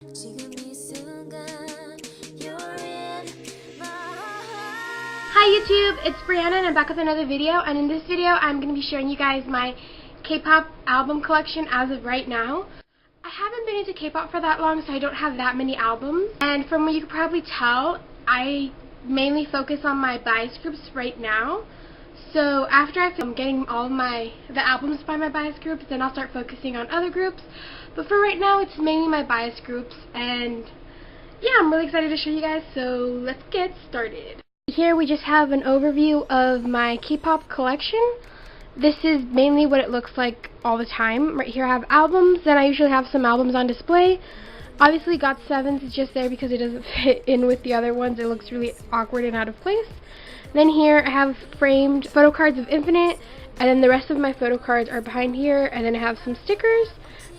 Hi YouTube, it's Brianna and I'm back with another video, and in this video I'm going to be showing you guys my K-pop album collection as of right now. I haven't been into K-pop for that long, so I don't have that many albums, and from what you can probably tell, I mainly focus on my bias groups right now. So after I'm getting all of the albums by my bias groups, then I'll start focusing on other groups. But for right now, it's mainly my bias groups, and yeah, I'm really excited to show you guys, so let's get started. Here we just have an overview of my Kpop collection. This is mainly what it looks like all the time. Right here I have albums, then I usually have some albums on display. Obviously GOT7's is just there because it doesn't fit in with the other ones. It looks really awkward and out of place. Then here I have framed photo cards of Infinite, and then the rest of my photo cards are behind here, and then I have some stickers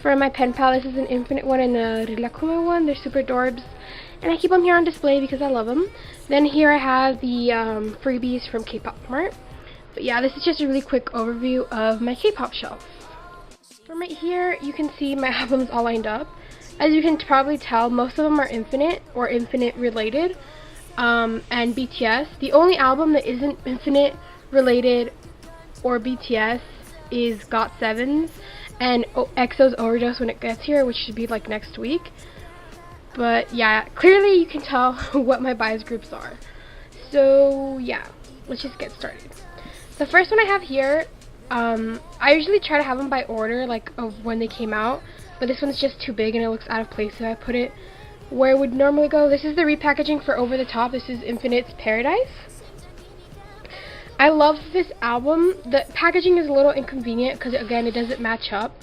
for my pen pal. This is an Infinite one and a Rilakkuma one. They're super adorbs, and I keep them here on display because I love them. Then here I have the freebies from Kpop Mart. But yeah, this is just a really quick overview of my Kpop shelf. From right here, you can see my albums all lined up. As you can probably tell, most of them are Infinite or Infinite related. And BTS. The only album that isn't Infinite related or BTS is GOT7's and EXO's Overdose when it gets here, which should be like next week. But yeah, clearly you can tell what my bias groups are. So yeah, let's just get started. The first one I have here, I usually try to have them by order, like of when they came out, but this one's just too big and it looks out of place, so I put it where it would normally go. This is the repackaging for Over the Top. This is Infinite's Paradise. I love this album. The packaging is a little inconvenient because, again, it doesn't match up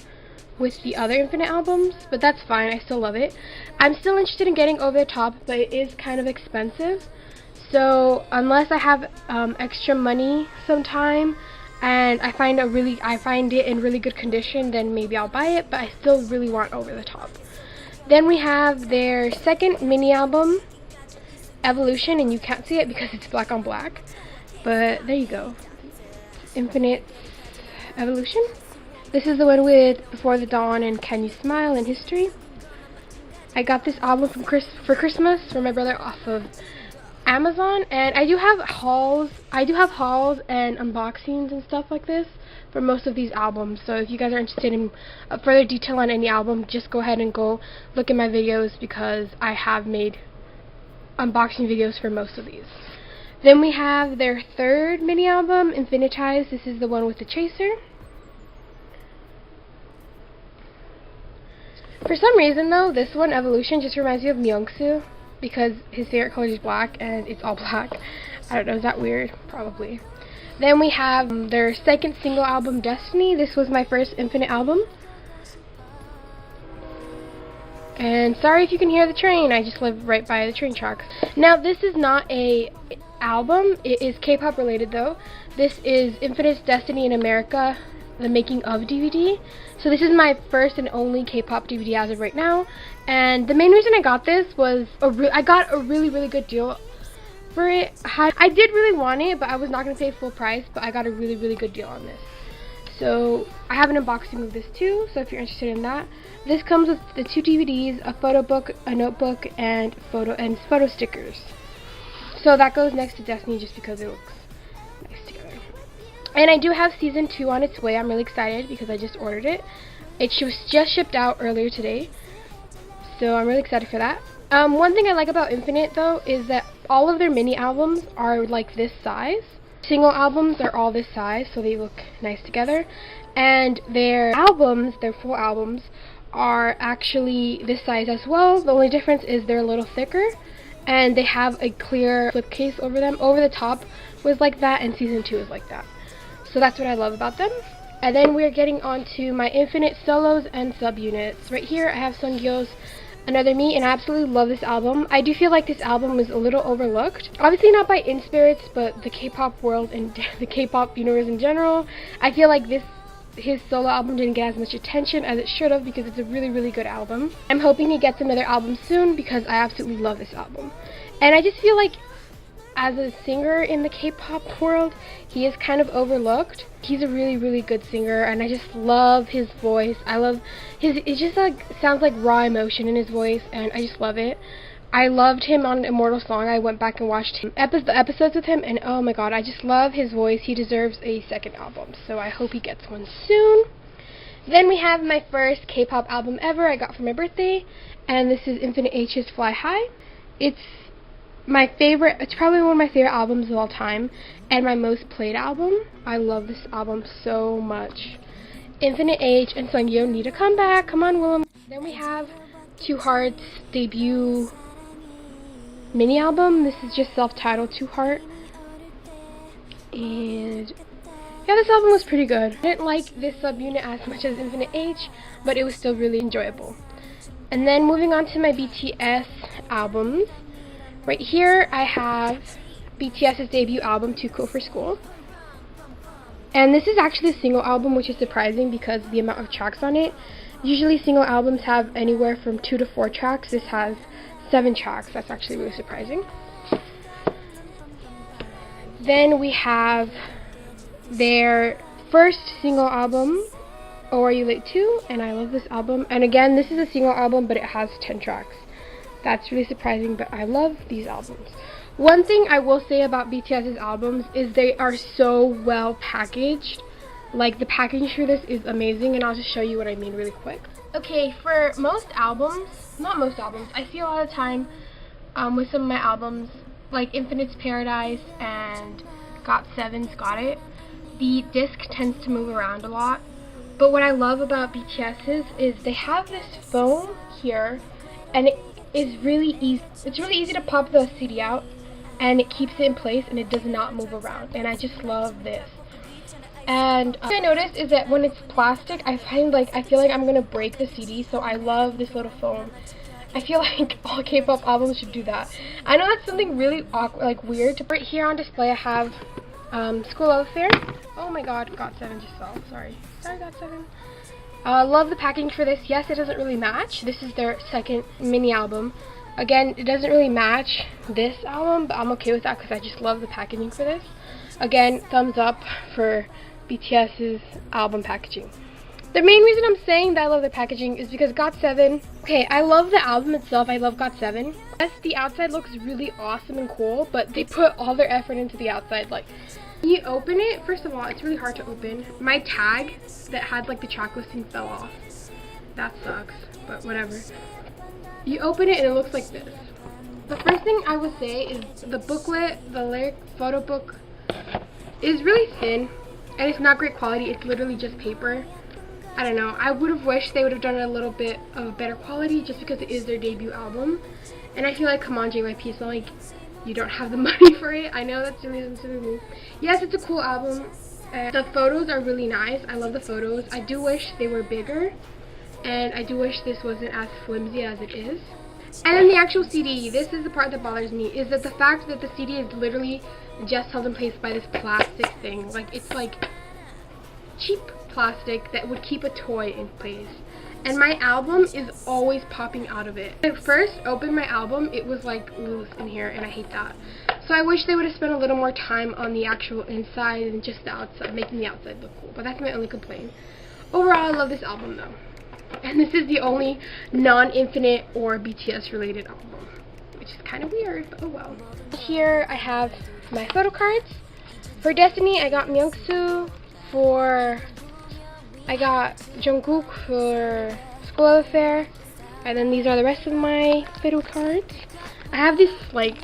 with the other Infinite albums, but that's fine. I still love it. I'm still interested in getting Over the Top, but it is kind of expensive. So unless I have extra money sometime and I find it in really good condition, then maybe I'll buy it, but I still really want Over the Top. Then we have their second mini album, Evolution, and you can't see it because it's black on black, but there you go. Infinite Evolution. This is the one with Before the Dawn and Can You Smile and History. I got this album for Christmas for my brother off of Amazon, and I do have hauls and unboxings and stuff like this for most of these albums. So if you guys are interested in further detail on any album, just go ahead and go look at my videos because I have made unboxing videos for most of these. Then we have their third mini album, Infinitize. This is the one with the chaser. For some reason though, this one, Evolution, just reminds me of Myungsu because his favorite color is black and it's all black. I don't know, is that weird? Probably. Then we have their second single album, Destiny. This was my first Infinite album. And sorry if you can hear the train, I just live right by the train tracks. Now this is not a album, it is K-pop related though. This is Infinite's Destiny in America, the making of DVD. So this is my first and only K-pop DVD as of right now. And the main reason I got this was I got a really good deal for it. I did really want it, but I was not going to pay full price, but I got a really good deal on this. So I have an unboxing of this too, so if you're interested in that. This comes with the 2 DVDs, a photo book, a notebook, and photo stickers. So that goes next to Destiny just because it looks nice together. And I do have season 2 on its way. I'm really excited because I just ordered it. It was just shipped out earlier today, so I'm really excited for that. One thing I like about Infinite though is that all of their mini albums are like this size. Single albums are all this size, so they look nice together. And their albums, their full albums, are actually this size as well. The only difference is they're a little thicker, and they have a clear flip case over them. Over the Top was like that, and season 2 is like that. So that's what I love about them. And then we're getting on to my Infinite solos and subunits. Right here I have Sungyo's Another Me, and I absolutely love this album. I do feel like this album was a little overlooked. Obviously not by InSpirits, but the K-pop world and the K-pop universe in general. I feel like his solo album didn't get as much attention as it should have because it's a really good album. I'm hoping he gets another album soon because I absolutely love this album. And I just feel like as a singer in the K-pop world, he is kind of overlooked. He's a really, really good singer, and I just love his voice. I love it just like sounds like raw emotion in his voice, and I just love it. I loved him on Immortal Song. I went back and watched the episodes with him, and oh my god, I just love his voice. He deserves a second album, so I hope he gets one soon. Then we have my first K-pop album ever I got for my birthday, and this is Infinite H's Fly High. It's my favorite, it's probably one of my favorite albums of all time, and my most played album. I love this album so much. Infinite H and Sungyeon need to come back. Come on, Willem. Then we have Two Heart's debut mini album. This is just self-titled Two Heart. And yeah, this album was pretty good. I didn't like this subunit as much as Infinite H, but it was still really enjoyable. And then moving on to my BTS albums. Right here I have BTS's debut album, Too Cool for School. And this is actually a single album, which is surprising because of the amount of tracks on it. Usually single albums have anywhere from 2 to 4 tracks. This has 7 tracks. That's actually really surprising. Then we have their first single album, Oh Are You Late Too? And I love this album. And again, this is a single album, but it has 10 tracks. That's really surprising, but I love these albums. One thing I will say about BTS's albums is they are so well packaged. Like, the packaging for this is amazing, and I'll just show you what I mean really quick. Okay, for most albums, not most albums, I see a lot of time with some of my albums, like Infinite's Paradise and GOT7's Got It, the disc tends to move around a lot. But what I love about BTS's is they have this foam here, and it's really easy to pop the CD out, and it keeps it in place, and it does not move around, and I just love this. And what I noticed is that when it's plastic, I feel like I'm gonna break the CD, so I love this little foam. I feel like all K-pop albums should do that. I know that's something really awkward, like weird. Right here on display I have School Love Affair. Oh my god, GOT7 just fell. Sorry GOT7. Love the packaging for this. Yes, it doesn't really match. This is their second mini album. Again, it doesn't really match this album, but I'm okay with that because I just love the packaging for this. Again, thumbs up for BTS's album packaging. The main reason I'm saying that I love the packaging is because GOT7, okay, I love the album itself. I love GOT7. Yes, the outside looks really awesome and cool, but they put all their effort into the outside. Like, when you open it, first of all, it's really hard to open. My tag that had like the track listing fell off. That sucks, but whatever. You open it and it looks like this. The first thing I would say is the booklet, the lyric photo book, is really thin, and it's not great quality. It's literally just paper. I don't know. I would have wished they would have done a little bit of better quality just because it is their debut album. And I feel like, come on, JYP, it's not like you don't have the money for it. I know that's really silly. Yes, it's a cool album. The photos are really nice. I love the photos. I do wish they were bigger, and I do wish this wasn't as flimsy as it is. And then the actual CD, this is the part that bothers me, is that the fact that the CD is literally just held in place by this plastic thing. Like, it's like cheap plastic that would keep a toy in place. And my album is always popping out of it. When I first opened my album, it was like loose in here, and I hate that. So I wish they would have spent a little more time on the actual inside and just the outside, making the outside look cool. But that's my only complaint. Overall, I love this album though. And this is the only non-Infinite or BTS related album, which is kind of weird, but oh well. Here I have my photo cards. For Destiny, I got Myungsu. I got Jungkook for School Love Affair. And then these are the rest of my photo cards. I have this like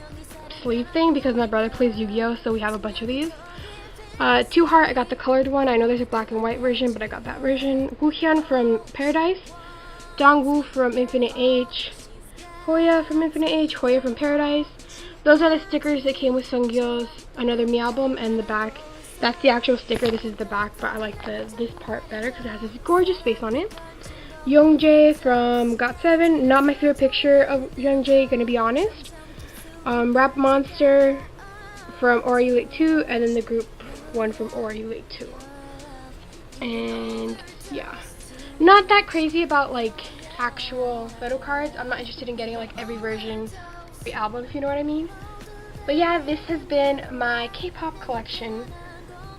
sleeve thing because my brother plays Yu-Gi-Oh, so we have a bunch of these. Two Heart, I got the colored one. I know there's a black and white version, but I got that version. Woohyun from Paradise. Dongwoo from Infinite H. Hoya from Infinite H. Hoya from Paradise. Those are the stickers that came with Sungyeon's Another Me album, and the back. That's the actual sticker. This is the back, but I like this part better because it has this gorgeous face on it. Youngjae from GOT7. Not my favorite picture of Youngjae, gonna be honest. Rap Monster from Or Are You Late Too, and then the group one from Or Are You Late Too. And yeah, not that crazy about like actual photo cards. I'm not interested in getting like every version of the album, if you know what I mean. But yeah, this has been my K-pop collection,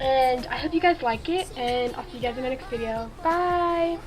and I hope you guys like it, and I'll see you guys in the next video. Bye!